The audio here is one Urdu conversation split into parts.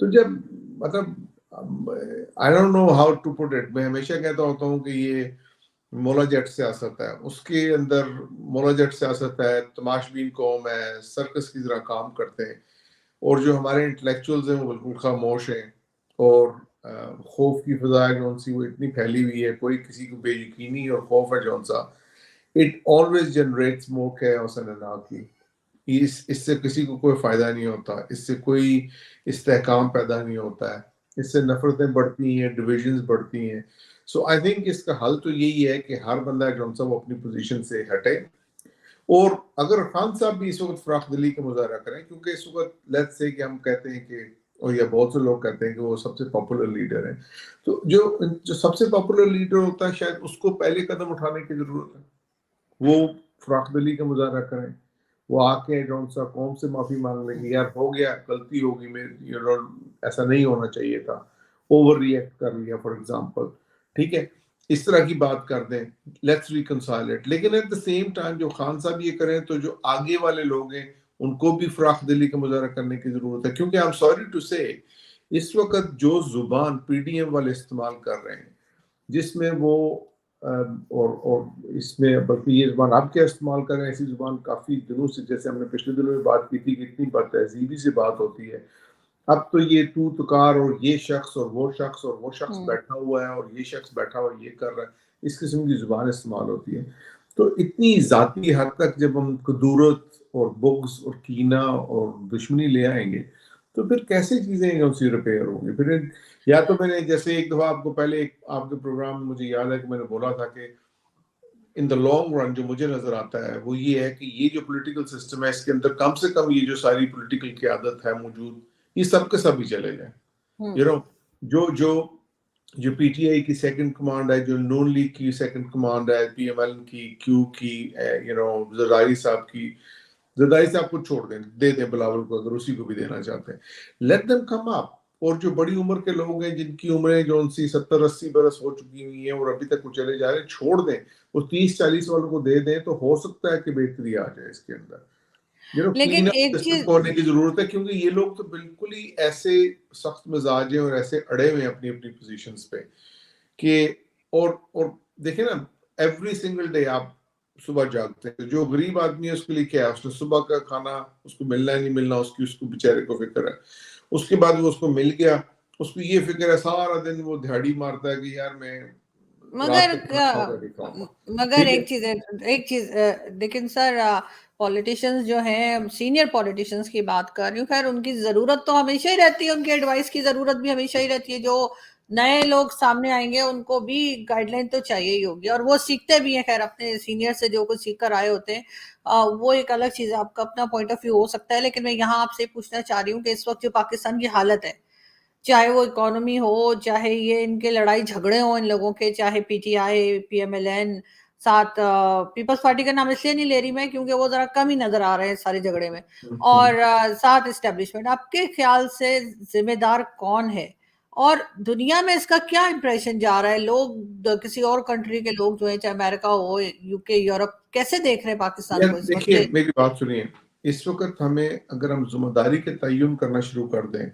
تو جب مطلب I don't know how to put it، میں ہمیشہ کہتا ہوتا ہوں کہ یہ مولا جٹ سیاست ہے، اس کے اندر مولا جٹ سیاست ہے، تماش بین قوم ہے، سرکس کی طرح کام کرتے ہیں، اور جو ہمارے انٹلیکچوئلز ہیں وہ بالکل خاموش ہیں، اور خوف کی فضا ہے جون سی وہ اتنی پھیلی ہوئی ہے، کوئی کسی کو بے یقینی اور خوف ہے جون سا، it always generates more chaos and anarchy۔ اس سے کسی کو کوئی فائدہ نہیں ہوتا، اس سے کوئی استحکام پیدا نہیں ہوتا ہے، اس سے نفرتیں بڑھتی ہیں، ڈویژنز بڑھتی ہیں۔ سو آئی تھنک اس کا حل تو یہی ہے کہ ہر بندہ جون سا وہ اپنی پوزیشن سے ہٹے، اور اگر خان صاحب بھی اس وقت فراخ دلی کا مظاہرہ کریں، کیونکہ اس وقت لیٹس سے کہ ہم کہتے ہیں کہ، اور یا بہت سے لوگ کہتے ہیں کہ وہ سب سے پاپولر لیڈر ہیں، تو جو سب سے پاپولر لیڈر ہوتا ہے شاید اس کو پہلے قدم اٹھانے کی ضرورت ہے، وہ فراخ دلی کا مظاہرہ کریں، وہ آ کے جون سا قوم سے معافی مانگ لیں گے، یار ہو گیا، غلطی ہوگی میری، ایسا نہیں ہونا چاہیے تھا، اوور ری ایکٹ کر لیا فار ایگزامپل، ٹھیک ہے، اس طرح کی بات کر دیں، لیٹس ریکنسائل اٹ۔ لیکن ایٹ دا سیم ٹائم جو خان صاحب یہ کریں تو جو آگے والے لوگ ہیں ان کو بھی فراخ دلی کا مظاہرہ کرنے کی ضرورت ہے، کیونکہ I'm sorry to say اس وقت جو زبان پی ڈی ایم والے استعمال کر رہے ہیں، جس میں وہ اور اس میں بلکہ یہ زبان آپ کیا استعمال کر رہے ہیں، ایسی زبان کافی دنوں سے، جیسے ہم نے پچھلے دنوں میں بات کی تھی کہ اتنی بد تہذیبی سے بات ہوتی ہے، اب تو یہ تو تکار اور یہ شخص اور وہ شخص اور وہ شخص بیٹھا ہوا ہے اور یہ شخص بیٹھا ہوا یہ کر رہا ہے، اس قسم کی زبان استعمال ہوتی ہے۔ تو اتنی ذاتی حد تک جب ہم کدورت اور بغض اور کینہ اور دشمنی لے آئیں گے تو پھر کیسے چیزیں اسی ریپیئر ہوں گی؟ پھر یا تو میں نے جیسے ایک دفعہ آپ کو پہلے آپ کے پروگرام میں مجھے یاد ہے کہ میں نے بولا تھا کہ ان دا لانگ رن جو مجھے نظر آتا ہے وہ یہ ہے کہ یہ جو پولیٹیکل سسٹم ہے اس کے اندر کم سے کم یہ جو ساری پولیٹیکل قیادت ہے موجود، یہ سب کے سب ہی چلے جائیں، یو نو، جو پی ٹی آئی کی سیکنڈ کمانڈ ہے، جو نون لیگ کی سیکنڈ کمانڈ ہے، پی ایم ایل کی، کیو کی، یو نو، زرداری صاحب کی، زرداری صاحب کو چھوڑ دیں، دے دیں بلاول کو اگر اسی کو بھی دینا چاہتے ہیں، لیٹ دم کم اپ۔ اور جو بڑی عمر کے لوگ ہیں جن کی عمریں جو ان سی 70-80 برس ہو چکی ہوئی ہیں اور ابھی تک وہ چلے جا رہے ہیں، چھوڑ دیں، وہ 30-40 والوں کو دے دیں، تو ہو سکتا ہے کہ بہتری آ جائے اس کے اندر، لیکن کلین اپ ایک سسٹم چیز کو ہونے کی ضرورت ہے، کیونکہ یہ لوگ تو بالکل ہی ایسے سخت مزاج ہیں اور ایسے اڑے ہوئے ہیں اپنی اپنی پوزیشنز پہ کہ اور دیکھیں نا، ایوری سنگل ڈے آپ صبح جاگتے ہیں، جو غریب آدمی ہے اس کے لیے کیا ہے، اس نے صبح کا کھانا اس کو ملنا ہے نہیں ملنا، اس کو بیچارے کو فکر ہے، اس کے بعد وہ اس کو مل گیا، اس کو یہ فکر ہے، سارا دن وہ دہاڑی مارتا ہے کہ یار میں رات مگر کو کھانا کھاؤں گا نہیں کھاؤں گا، مگر ٹھیک ہے۔ ایک چیز لیکن سر، پولیٹیشنز جو ہیں، سینئر پولیٹیشنز کی بات کر رہی ہوں، خیر ان کی ضرورت تو ہمیشہ ہی رہتی ہے، ان کی ایڈوائس کی ضرورت بھی ہمیشہ ہی رہتی ہے، جو نئے لوگ سامنے آئیں گے ان کو بھی گائیڈ لائن تو چاہیے ہی ہوگی، اور وہ سیکھتے بھی ہیں، خیر اپنے سینئر سے جو کچھ سیکھ کر آئے ہوتے ہیں، وہ ایک الگ چیز ہے، آپ کا اپنا پوائنٹ آف ویو ہو سکتا ہے، لیکن میں یہاں آپ سے پوچھنا چاہ رہی ہوں کہ اس وقت جو پاکستان کی حالت ہے، چاہے وہ اکانومی ہو، چاہے یہ ان کے لڑائی جھگڑے ہوں ان لوگوں کے، چاہے P T I, P M L N, ساتھ پیپلز پارٹی کا نام اس لیے نہیں لے رہی میں کیونکہ وہ ذرا کم ہی نظر آ رہے ہیں سارے جھگڑے میں، اور ساتھ اسٹیبلشمنٹ، آپ کے خیال سے ذمہ دار کون ہے؟ اور دنیا میں اس کا کیا امپریشن جا رہا ہے؟ لوگ کسی اور کنٹری کے لوگ جو ہیں، چاہے امریکہ ہو، یو کے، یورپ، کیسے دیکھ رہے ہیں پاکستان کو اس وقت؟ دیکھیے میری بات سنیے، اس وقت ہمیں اگر ہم ذمہ داری کے تعین کرنا شروع کر دیں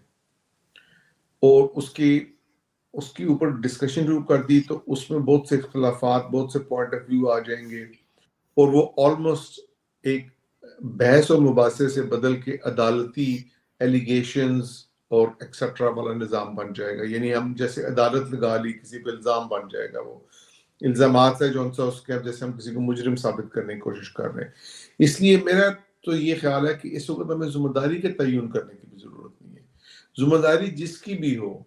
اور اس کی اوپر ڈسکشن شروع کر دی تو اس میں بہت سے اختلافات، بہت سے پوائنٹ آف ویو آ جائیں گے، اور وہ آلموسٹ ایک بحث اور مباحثے سے بدل کے عدالتی ایلیگیشنز اور ایکسٹرا والا نظام بن جائے گا، یعنی ہم جیسے عدالت لگا لی، کسی پہ الزام بن جائے گا، وہ الزامات ہے جو ان سے اس کے جیسے ہم کسی کو مجرم ثابت کرنے کی کوشش کر رہے ہیں۔ اس لیے میرا تو یہ خیال ہے کہ اس وقت ہمیں ذمہ داری کے تعین کرنے کی بھی ضرورت نہیں ہے، ذمہ داری جس کی بھی ہو،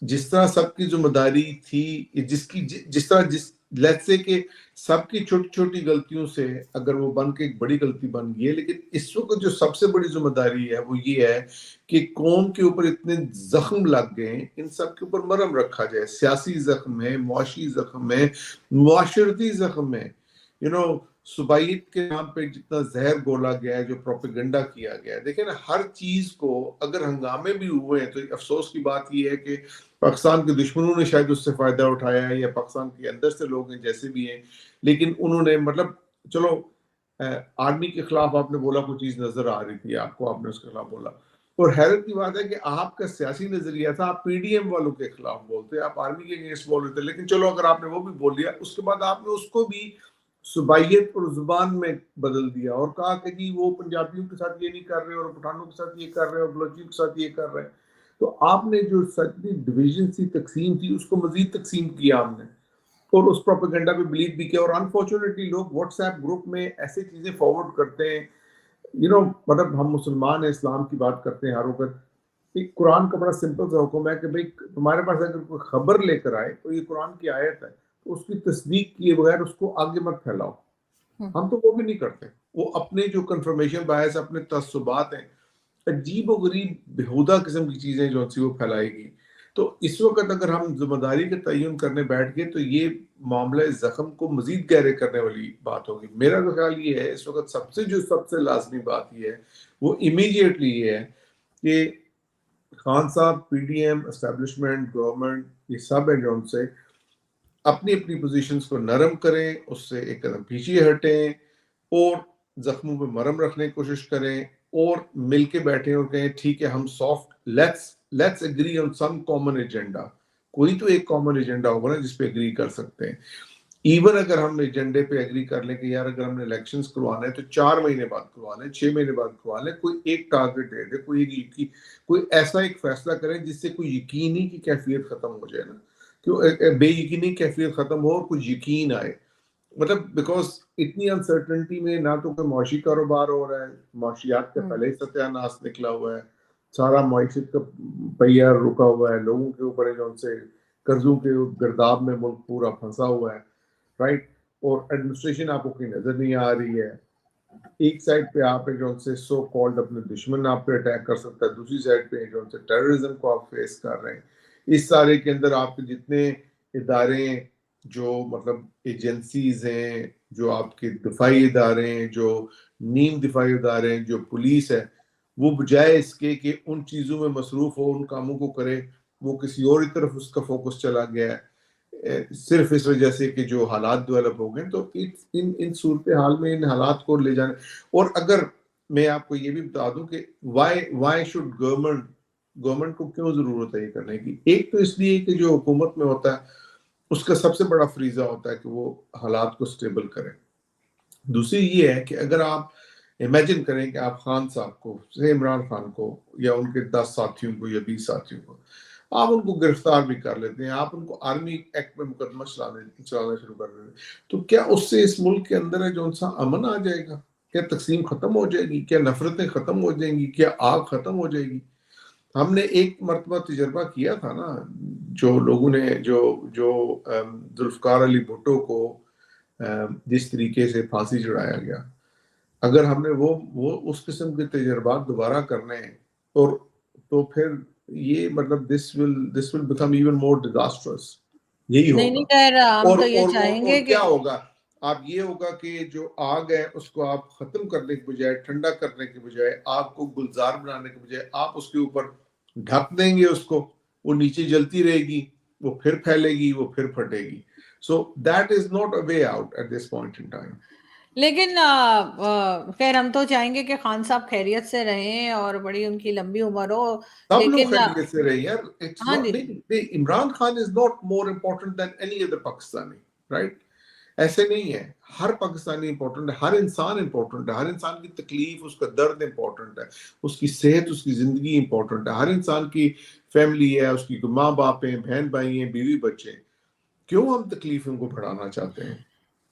جس طرح سب کی ذمہ داری تھی، جس طرح لیٹس سے کہ سب کی چھوٹی چھوٹی غلطیوں سے اگر وہ بن کے ایک بڑی غلطی بن گئی ہے، لیکن اس وقت جو سب سے بڑی ذمہ داری ہے وہ یہ ہے کہ قوم کے اوپر اتنے زخم لگ گئے ہیں، ان سب کے اوپر مرہم رکھا جائے، سیاسی زخم ہے، معاشی زخم ہے، معاشرتی زخم ہے، صوبائیت کے نام پہ جتنا زہر گولا گیا ہے، جو پروپیگنڈا کیا گیا ہے، دیکھیں نا، ہر چیز کو اگر ہنگامے بھی ہوئے ہیں تو افسوس کی بات یہ ہے کہ پاکستان کے دشمنوں نے شاید اس سے فائدہ اٹھایا ہے، یا پاکستان کے اندر سے لوگ ہیں جیسے بھی ہیں، لیکن انہوں نے مطلب چلو آرمی کے خلاف آپ نے بولا کوئی چیز نظر آ رہی تھی آپ کو، آپ نے اس کے خلاف بولا، اور حیرت کی بات ہے کہ آپ کا سیاسی نظریہ تھا آپ پی ڈی ایم والوں کے خلاف بولتے، آپ آرمی کے اگینسٹ بول رہے تھے، لیکن چلو اگر آپ نے وہ بھی بول لیا، اس کے بعد آپ نے اس کو بھی صوبائیت اور زبان میں بدل دیا اور کہا کہ جی وہ پنجابیوں کے ساتھ یہ نہیں کر رہے اور پٹھانوں کے ساتھ یہ کر رہے اور بلوچیوں کے ساتھ یہ کر رہے. تو آپ نے جو سچی ڈویژن سی تقسیم تھی اس کو مزید تقسیم کیا ہم نے، اور اس پروپیگنڈا پہ بلیو بھی کیا. اور انفارچونیٹلی لوگ واٹس ایپ گروپ میں ایسے چیزیں فارورڈ کرتے ہیں، مطلب ہم مسلمان ہیں، اسلام کی بات کرتے ہیں ہر وقت. ایک قرآن کا بڑا سمپل سا حکم ہے کہ بھئی تمہارے پاس اگر کوئی خبر لے کر آئے تو یہ قرآن کی آیت ہے تو اس کی تصدیق کیے بغیر اس کو آگے مت پھیلاؤ. ہم تو وہ بھی نہیں کرتے. وہ اپنے جو کنفرمیشن باعث اپنے تعصبات ہیں، عجیب و غریب بہودہ قسم کی چیزیں جو وہ پھیلائے گی. تو اس وقت اگر ہم ذمہ داری کا تعین کرنے بیٹھ گئے تو یہ معاملہ زخم کو مزید گہرے کرنے والی بات ہوگی. میرا تو خیال یہ ہے اس وقت سب سے لازمی بات یہ ہے وہ امیڈیٹلی یہ ہے کہ خان صاحب، P D M, establishment, government, یہ سب ہیں جو ان سے اپنی اپنی پوزیشنز کو نرم کریں، اس سے ایک قدم پیچھے ہٹیں اور زخموں پہ مرہم رکھنے کی کوشش کریں اور مل کے بیٹھیں اور کہیں ٹھیک ہے ہم soft let's agree on some common agenda. کوئی تو ایک کامن ایجنڈا ہوگا نا جس پہ اگری کر سکتے ہیں. ایون اگر ہم ایجنڈے پہ اگری کر لیں کہ یار اگر ہم نے الیکشنز کروانا ہے تو 4 مہینے بعد کروانا ہے، 6 مہینے بعد کروانا ہے، کوئی ایک ٹارگٹ دے دے، کوئی ایسا ایک فیصلہ کریں جس سے کوئی یقینی کی کیفیت ختم ہو جائے نا، کہ بے یقینی کیفیت ختم ہو اور کچھ یقین آئے. مطلب بیکاز اتنی انسرٹنٹی میں نہ تو کوئی معاشی کاروبار ہو رہا ہے، معاشیات کا پہلے ہی ستیہ ناش نکلا ہوا ہے، سارا معیشت کا پہیہ رکا ہوا ہے، لوگوں کے اوپر جو ان سے قرضوں کے گرداب میں ملک پورا پھنسا ہوا ہے، رائٹ. اور ایڈمنسٹریشن آپ کو کہیں نظر نہیں آ رہی ہے. ایک سائڈ پہ آپ جو ان سے سو کالڈ اپنے دشمن آپ پہ اٹیک کر سکتا ہے، دوسری سائڈ پہ جو ان سے ٹیررزم کو آپ فیس کر رہے ہیں. اس سارے کے اندر آپ کے جتنے ادارے جو مطلب ایجنسیز ہیں، جو آپ کے دفاعی ادارے ہیں، جو نیم دفاعی ادارے ہیں، جو پولیس ہے، وہ بجائے اس کے کہ ان چیزوں میں مصروف ہو، ان کاموں کو کرے، وہ کسی اور طرف اس کا فوکس چلا گیا ہے صرف اس وجہ سے کہ جو حالات ڈیولپ ہو گئے. تو ان صورتحال میں ان حالات کو لے جانے. اور اگر میں آپ کو یہ بھی بتا دوں کہ وائی شوڈ گورنمنٹ کو کیوں ضرورت ہے یہ کرنے کی. ایک تو اس لیے کہ جو حکومت میں ہوتا ہے اس کا سب سے بڑا فریضہ ہوتا ہے کہ وہ حالات کو سٹیبل کرے. دوسری یہ ہے کہ اگر آپ امیجن کریں کہ آپ خان صاحب کو، عمران خان کو یا ان کے 10 ساتھیوں کو یا 20 ساتھیوں کو آپ ان کو گرفتار بھی کر لیتے ہیں، آپ ان کو آرمی ایکٹ میں مقدمہ چلانا شروع کر دیتے ہیں، تو کیا اس سے اس ملک کے اندر ہے جو ان سا امن آ جائے گا؟ کیا تقسیم ختم ہو جائے گی؟ کیا نفرتیں ختم ہو جائیں گی؟ کیا آگ ختم ہو جائے گی؟ ہم نے ایک مرتبہ تجربہ کیا تھا نا، جو لوگوں نے جو ذوالفقار علی بھٹو کو جس طریقے سے پھانسی چڑھایا گیا، اگر ہم نے وہ اس قسم کے تجربات دوبارہ کرنے ہیں اور تو پھر یہ مطلب this will become even more disastrous. یہی ہوگا. نہیں خیر ہم تو یہ چاہیں گے اور کیا ہوگا؟ آپ یہ ہوگا کہ جو آگ ہے اس کو آپ ختم کرنے کے بجائے، ٹھنڈا کرنے کے بجائے، آگ کو گلزار بنانے کے بجائے آپ اس کے اوپر ڈھک دیں گے، اس کو وہ نیچے جلتی رہے گی، وہ پھر پھیلے گی، وہ پھر پھٹے گی. So that is not a way out at this point in time. لیکن خیر ہم تو چاہیں گے کہ خان صاحب خیریت سے رہیں اور بڑی ان کی لمبی عمر ہو. سب لوگ لیکن خیریت سے رہے یار. ہاں جی، Imran Khan is not more important than any other Pakistani, right? ایسے نہیں ہے. ہر پاکستانی امپورٹنٹ ہے، ہر انسان امپورٹنٹ ہے، ہر انسان کی تکلیف، اس کا درد امپورٹنٹ ہے، اس کی صحت، اس کی زندگی امپورٹنٹ ہے. ہر انسان کی فیملی ہے، اس کی ماں باپ ہیں، بہن بھائی ہیں، بیوی بچے ہیں. کیوں ہم تکلیف ان کو بڑھانا چاہتے ہیں؟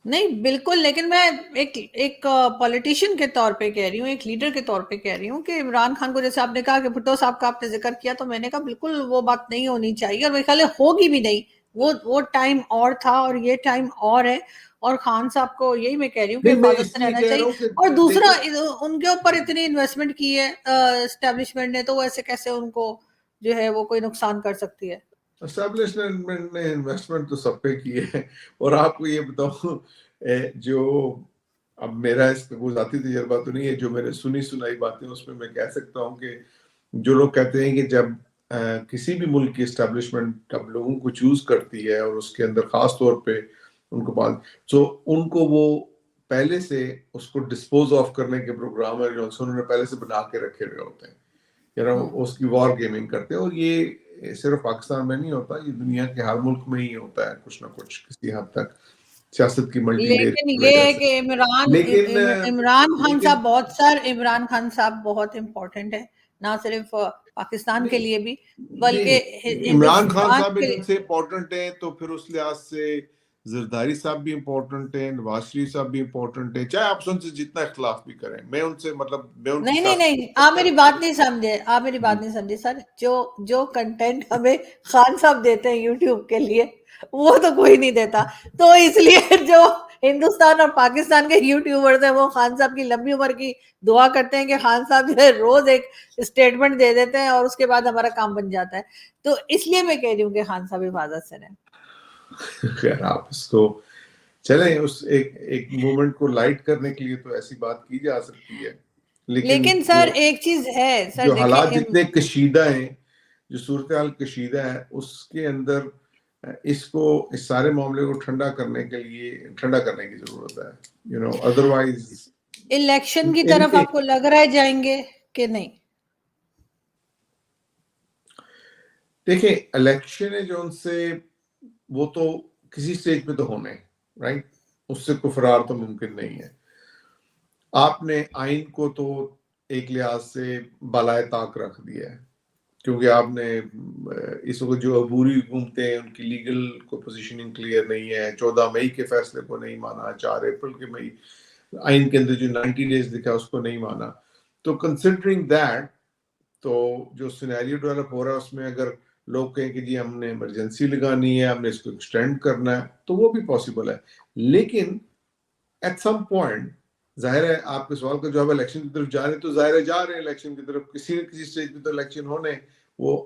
نہیں بالکل. لیکن میں ایک پولیٹیشین کے طور پہ کہہ رہی ہوں، ایک لیڈر کے طور پہ کہہ رہی ہوں کہ عمران خان کو جیسے آپ نے کہا کہ بھٹو صاحب کا آپ نے ذکر کیا، تو میں نے کہا بالکل وہ بات نہیں ہونی چاہیے اور میرے خیال ہے ہوگی بھی نہیں. وہ ٹائم اور تھا اور یہ ٹائم اور ہے. اور خان صاحب کو یہی میں کہہ رہی ہوں کہ نہیں، میں حفاظت اس سے لیے رہنا کہہ رہا چاہیے. ہوں کہ اور دوسرا دیکھیں، ان کے اوپر اتنی انویسٹمنٹ کی ہے اسٹیبلشمنٹ نے، تو وہ ایسے کیسے ان کو جو ہے وہ کوئی نقصان کر سکتی ہے؟ اسٹیبلشمنٹ نے انویسٹمنٹ تو سب پہ کی ہے. اور آپ کو یہ بتاؤں جو اب میرا اس کا کوئی ذاتی تجربہ تو نہیں ہے، جو میرے سنی سنائی باتیں اس میں کہہ سکتا ہوں کہ جو لوگ کہتے ہیں کہ جب کسی بھی ملک کی اسٹیبلشمنٹ اب لوگوں کو چوز کرتی ہے اور اس کے اندر خاص طور پہ ان کو ان کو وہ پہلے سے اس کو ڈسپوز آف کرنے کے پروگرام ہے جو انہوں نے پہلے سے بنا کے رکھے ہوئے ہوتے ہیں. اس کی وار گیمنگ کرتے ہیں. اور یہ صرف پاکستان میں نہیں ہوتا, یہ دنیا کے ہر ملک میں ہی ہوتا ہے کچھ نہ کچھ کسی حد تک, سیاست کی ملٹی لیئر لیکن کی یہ وجہ ہے سے. کہ عمران خان صاحب بہت امپورٹنٹ ہے, نہ صرف پاکستان کے لیے بھی بلکہ عمران خان ہندوستان صاحب کے جن سے امپورٹنٹ ہیں, تو پھر اس لحاظ سے زرداری صاحب بھی امپورٹنٹ ہیں, نواز شریف صاحب بھی امپورٹنٹ ہیں, چاہے آپ ان سے جتنا اختلاف بھی کریں. میں ان سے مطلب میں ان کی نہیں, آپ میری بات نہیں سمجھے, سر. جو کنٹینٹ ہمیں خان صاحب دیتے ہیں یوٹیوب کے لیے وہ تو کوئی نہیں دیتا, تو اس لیے جو ہندوستان اور پاکستان کے یوٹیوبرز ہیں وہ خان صاحب کی لمبی عمر کی دعا کرتے ہیں کہ خان صاحب جو ہے روز ایک اسٹیٹمنٹ دے دیتے ہیں اور اس کے بعد ہمارا کام بن جاتا ہے. تو اس لیے میں کہہ رہی ہوں کہ خان صاحب حفاظت سے رہیں. خیر, آپ اس کو چلیں, اس ایک مومنٹ کو لائٹ کرنے کے لیے تو ایسی بات کی جا سکتی ہے, لیکن سر ایک چیز ہے سر, جو دیکھیں حالات جتنے کشیدہ ہیں, جو صورتحال کشیدہ ہے, اس کے اندر اس سارے معاملے کو ٹھنڈا کرنے کی ضرورت ہے. ادروائز الیکشن کی طرف آپ کو لگ رہا ہے جائیں گے کہ نہیں؟ دیکھیں, الیکشن ہے جو ان سے وہ تو کسی سٹیج پہ تو ہونے, رائٹ, اس سے کوئی فرار تو ممکن نہیں ہے. آپ نے آئین کو تو ایک لحاظ سے بالائے طاق رکھ دیا ہے, کیونکہ آپ نے اس وقت جو عبوری حکومتیں ہیں ان کی لیگل کو پوزیشننگ کلیئر نہیں ہے. 14 مئی کے فیصلے کو نہیں مانا, 4 اپریل کے مئی آئین کے اندر جو 90 ڈیز لکھا اس کو نہیں مانا. تو کنسیڈرنگ دیٹ, تو جو سینیریو ڈیولپ ہو رہا ہے اس میں اگر لوگ کہیں کہ جی ہم نے ایمرجنسی لگانی ہے, ہم نے اس کو ایکسٹینڈ کرنا ہے, تو وہ بھی پاسبل ہے. لیکن ایٹ سم پوائنٹ ظاہر ہے آپ کے سوال کا جواب الیکشن کی طرف جا رہے ہیں, تو ظاہر ہے جا رہے ہیں الیکشن کی طرف, کسی نہ کسی سٹیج پہ تو الیکشن ہونے. وہ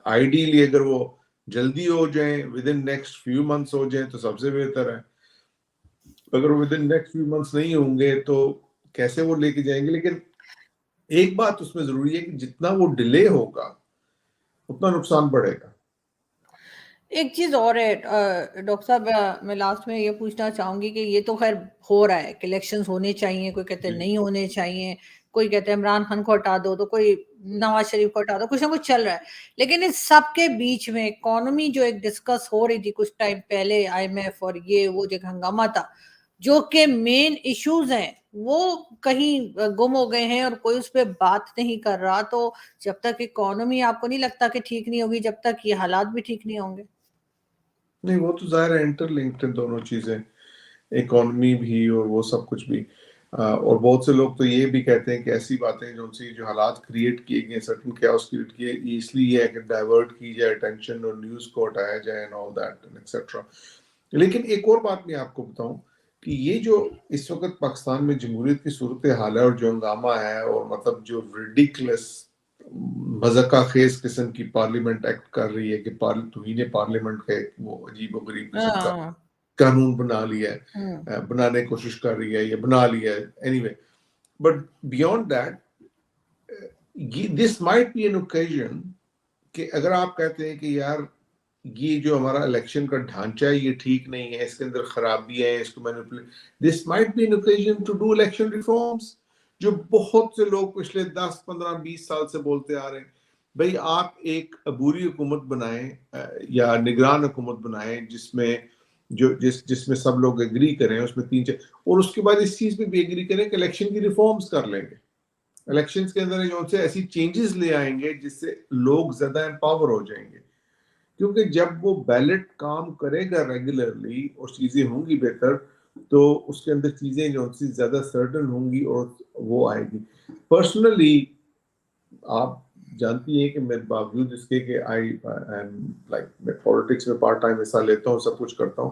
آئیڈیلی اگر وہ جلدی ہو جائیں, within next few months ہو جائیں تو سب سے بہتر ہے. اگر within next few months نہیں ہوں گے تو کیسے وہ لے کے جائیں گے. لیکن ایک بات اس میں ضروری ہے کہ جتنا وہ ڈیلے ہوگا اتنا نقصان بڑھے گا. ایک چیز اور ہے ڈاکٹر صاحب, میں لاسٹ میں یہ پوچھنا چاہوں گی کہ یہ تو خیر ہو رہا ہے کہ الیکشنز ہونے چاہیے, کوئی کہتے ہیں نہیں ہونے چاہیے, کوئی کہتے ہیں عمران خان کو ہٹا دو, تو کوئی نواز شریف کو ہٹا دو, کچھ نہ کچھ چل رہا ہے. لیکن اس سب کے بیچ میں اکانومی جو ایک ڈسکس ہو رہی تھی کچھ ٹائم پہلے, آئی ایم ایف اور وہ جو ہنگامہ تھا, جو کہ مین ایشوز ہیں وہ کہیں گم ہو گئے ہیں اور کوئی اس پہ بات نہیں کر رہا. تو جب تک اکانومی آپ کو نہیں لگتا کہ ٹھیک نہیں ہوگی, جب تک یہ حالات بھی ٹھیک نہیں ہوں گے؟ نہیں, وہ تو ظاہر ہے انٹر لنکڈ ہیں دونوں چیزیں, اکانومی بھی اور وہ سب کچھ بھی. اور بہت سے لوگ تو یہ بھی کہتے ہیں کہ ایسی باتیں جو حالات کریٹ کیے گئے, سرٹن کیاؤس کریٹ کیے, یہ اس لیے ہے کہ ڈائیورٹ کی جائے اٹینشن اور نیوز کو ہٹایا جائے and all that and etc. لیکن ایک اور بات میں آپ کو بتاؤں کہ یہ جو اس وقت پاکستان میں جمہوریت کی صورتحال ہے اور جو ہنگامہ ہے, اور مطلب جو ریڈیکلس مذاقہ خیز قسم کی پارلیمنٹ ایکٹ کر رہی ہے کہ توہین پارلیمنٹ کا ایک وہ عجیب و غریب قسم کا قانون بنا لیا ہے, بنانے کی کوشش کر رہی ہے یا بنا لیا ہے. Anyway, but beyond that this might be an occasion کہ اگر آپ کہتے ہیں کہ یار یہ جو ہمارا الیکشن کا ڈھانچہ ہے یہ ٹھیک نہیں ہے, اس کے اندر خرابیاں ہیں, اس کو this might be an occasion to do election reforms, جو بہت سے لوگ پچھلے 10 15 20 سال سے بولتے آ رہے ہیں. بھئی آپ ایک عبوری حکومت بنائیں یا نگران حکومت بنائیں جس میں سب لوگ ایگری کریں, اس میں 3 اور اس کے بعد اس چیز پہ بھی ایگری کریں کہ الیکشن کی ریفارمز کر لیں گے. الیکشنز کے اندر جو سے ایسی چینجز لے آئیں گے جس سے لوگ زیادہ امپاور ہو جائیں گے, کیونکہ جب وہ بیلٹ کام کرے گا ریگولرلی اور چیزیں ہوں گی بہتر, تو اس کے اندر چیزیں جو سے زیادہ سرٹن ہوں گی اور وہ آئے گی. پرسنلی آپ جانتی ہیں کہ میں باوجود اس کے کہ میں پولیٹکس میں پارٹ ٹائم حصہ لیتا ہوں, سب کچھ کرتا ہوں,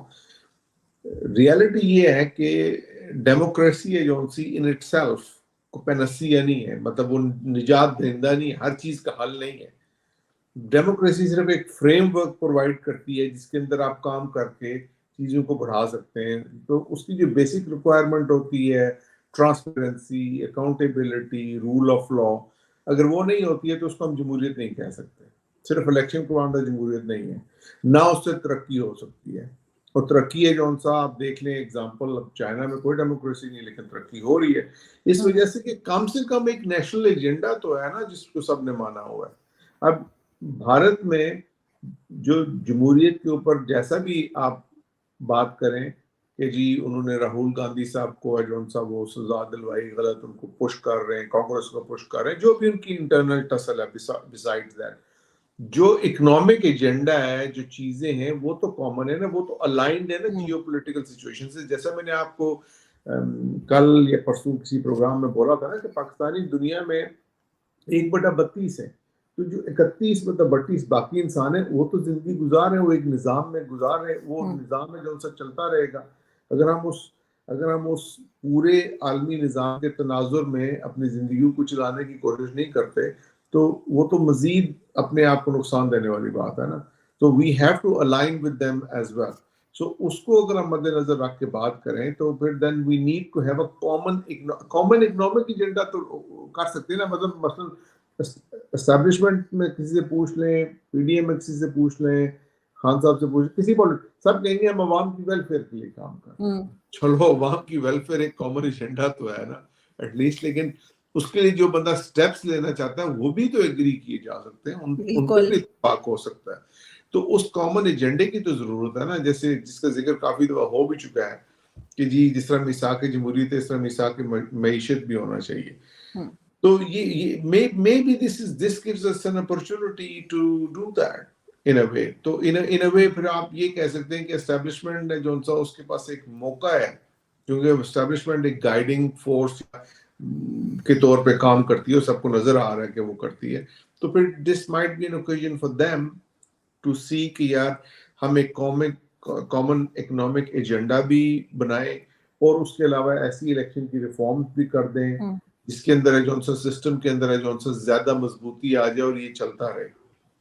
ریالٹی یہ ہے کہ ڈیموکریسی ہے جو ان اٹ سیلف کو پینسیا نہیں ہے, مطلب وہ نجات دہندہ نہیں ہے, ہر چیز کا حل نہیں ہے. ڈیموکریسی صرف ایک فریم ورک پرووائڈ کرتی ہے جس کے اندر آپ کام کر کے چیزوں کو بڑھا سکتے ہیں. تو اس کی جو بیسک ریکوائرمنٹ ہوتی ہے, transparency, accountability, rule of law, اگر وہ نہیں ہوتی ہے تو اس کو ہم جمہوریت نہیں کہہ سکتے. صرف الیکشن کروانا جمہوریت نہیں ہے, نہ اس سے ترقی ہو سکتی ہے. اور ترقی ہے جون سا آپ دیکھ لیں ایگزامپل، اب چائنا میں کوئی ڈیموکریسی نہیں لیکن ترقی ہو رہی ہے، اس وجہ سے کہ کم سے کم ایک نیشنل ایجنڈا تو ہے نا جس کو سب نے مانا ہوا ہے. اب بھارت میں جو جمہوریت کے اوپر جیسا بھی آپ بات کریں کہ جی انہوں نے راہل گاندھی صاحب کو جون سا وہ سزا دلوائی غلط، ان کو پش کر رہے ہیں، کانگریس کو پش کر رہے ہیں، جو بھی ان کی انٹرنل ٹسل ہے. بسائڈز دیٹ جو اکنامک ایجنڈا ہے، جو چیزیں ہیں وہ تو کامن ہے نا، وہ تو الائنڈ ہے نا جیو پولیٹیکل سچویشن سے. جیسا میں نے آپ کو کل یا پرسوں کسی پروگرام میں بولا تھا نا کہ پاکستانی دنیا میں 1/32 ہے، تو جو 31/32 باقی انسان ہیں وہ تو زندگی گزار رہے ہیں، وہ ایک نظام میں گزار رہے ہیں، وہ نظام ہے جو ان سے چلتا رہے گا. اگر ہم اس پورے عالمی نظام کے تناظر میں اپنی زندگیوں کو چلانے کی کوشش نہیں کرتے تو وہ تو مزید اپنے آپ کو نقصان دینے والی بات ہے نا. تو we have to align with them as well. So اس کو اگر ہم مد نظر رکھ کے بات کریں تو پھر then we need to have a common economic agenda تو کر سکتے ہیں نا. مطلب مثلا اسٹیبلشمنٹ میں کسی سے پوچھ لیں، پی ڈی ایم میں کسی سے پوچھ لیں، خان صاحب سے پوچھ لیں، کسی سب کہیں گے ہم عوام کی ویلفیئر کے لیے کام کر رہے ہیں. چلو عوام کی ویلفیئر ایک کامن ایجنڈا تو ہے نا ایٹ لیسٹ، لیکن اس کے لیے جو بندہ سٹیپس لینا چاہتا ہے وہ بھی تو ایگری کیے جا سکتے ہیں، ان پہ بھی اتفاق ہو سکتا ہے. تو اس کامن ایجنڈے کی تو ضرورت ہے نا، جیسے جس کا ذکر کافی دفعہ ہو بھی چکا ہے کہ جی جس طرح میثاق جمہوریت ہے اس طرح میثاق معیشت بھی ہونا چاہیے. تو یہ maybe this gives us an opportunity to do that in a way. تو in a way پھر آپ یہ کہہ سکتے ہیں کہ اسٹیبلشمنٹ ہے جو سا اس کے پاس ایک موقع ہے، کیونکہ اسٹیبلشمنٹ ایک گائیڈنگ فورس کے طور پہ کام کرتی ہے، سب کو نظر آ رہا ہے کہ وہ کرتی ہے. تو پھر this might be an occasion for them to see کہ یار ہم ایک کامن اکنامک ایجنڈا بھی بنائیں اور اس کے علاوہ ایسی الیکشن کی ریفارمز بھی کر دیں جس کے اندر ہے جو سا سسٹم کے اندر ہے جو سا زیادہ مضبوطی آ جائے اور یہ چلتا رہے،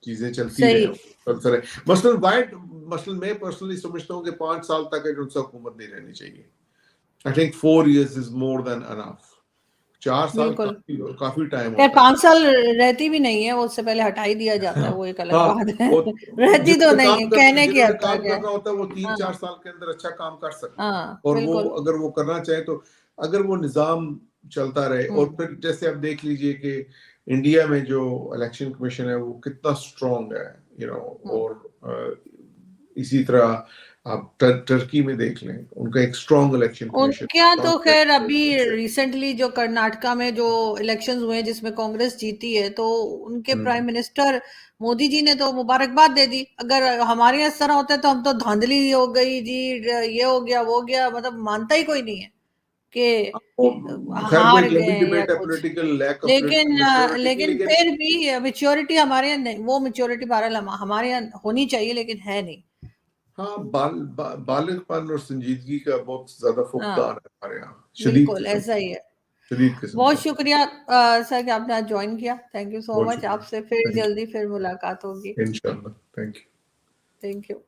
چیزیں چلتی رہے. مثلا میں پرسنلی سمجھتا ہوں کہ 5 سال تک ہے جو سا حکومت نہیں رہنی چاہیے. I think 4 years is more than enough. 4 سال کافی ٹائم ہوتا ہے. 5 سال رہتی بھی نہیں ہے، وہ اس سے پہلے ہٹائی دیا جاتا ہے، وہ ایک الگ بات ہے. رہتی تو نہیں ہے، کہنے کی حد تک ہے. کرنا ہوتا ہے وہ 3-4 سال کے اندر اچھا کام کر سکتے ہیں، اور وہ اگر وہ کرنا چاہے تو اگر وہ نظام چلتا رہے. اور پھر جیسے آپ دیکھ لیجئے کہ انڈیا میں جو الیکشن کمیشن ہے وہ کتنا اسٹرانگ ہے اور اسی طرح آپ ٹرکی میں دیکھ لیں ان کا ایک اسٹرانگ الیکشن کمیشن. کیا تو خیر ابھی ریسنٹلی جو کرناٹکا میں جو الیکشنز ہوئے جس میں کانگریس جیتی ہے تو ان کے پرائم منسٹر مودی جی نے تو مبارکباد دے دی. اگر ہمارے یہاں اس طرح ہوتا ہے تو ہم تو دھاندلی ہو گئی جی، یہ ہو گیا وہ گیا، مطلب مانتا ہی کوئی نہیں ہے کہ ہار گئے یا کچھ. لیکن پھر بھی میچورٹی ہمارے یہاں نہیں، وہ میچورٹی بہرحال ہمارے یہاں ہونی چاہیے لیکن ہے نہیں. ہاں بالغ پن اور سنجیدگی کا بہت زیادہ فقدان ہے ہمارے یہاں. بالکل ایسا ہی ہے. بہت شکریہ سر کہ آپ نے آج جوائن کیا. تھینک یو سو مچ. آپ سے پھر جلدی پھر ملاقات ہوگی انشاءاللہ. Thank you.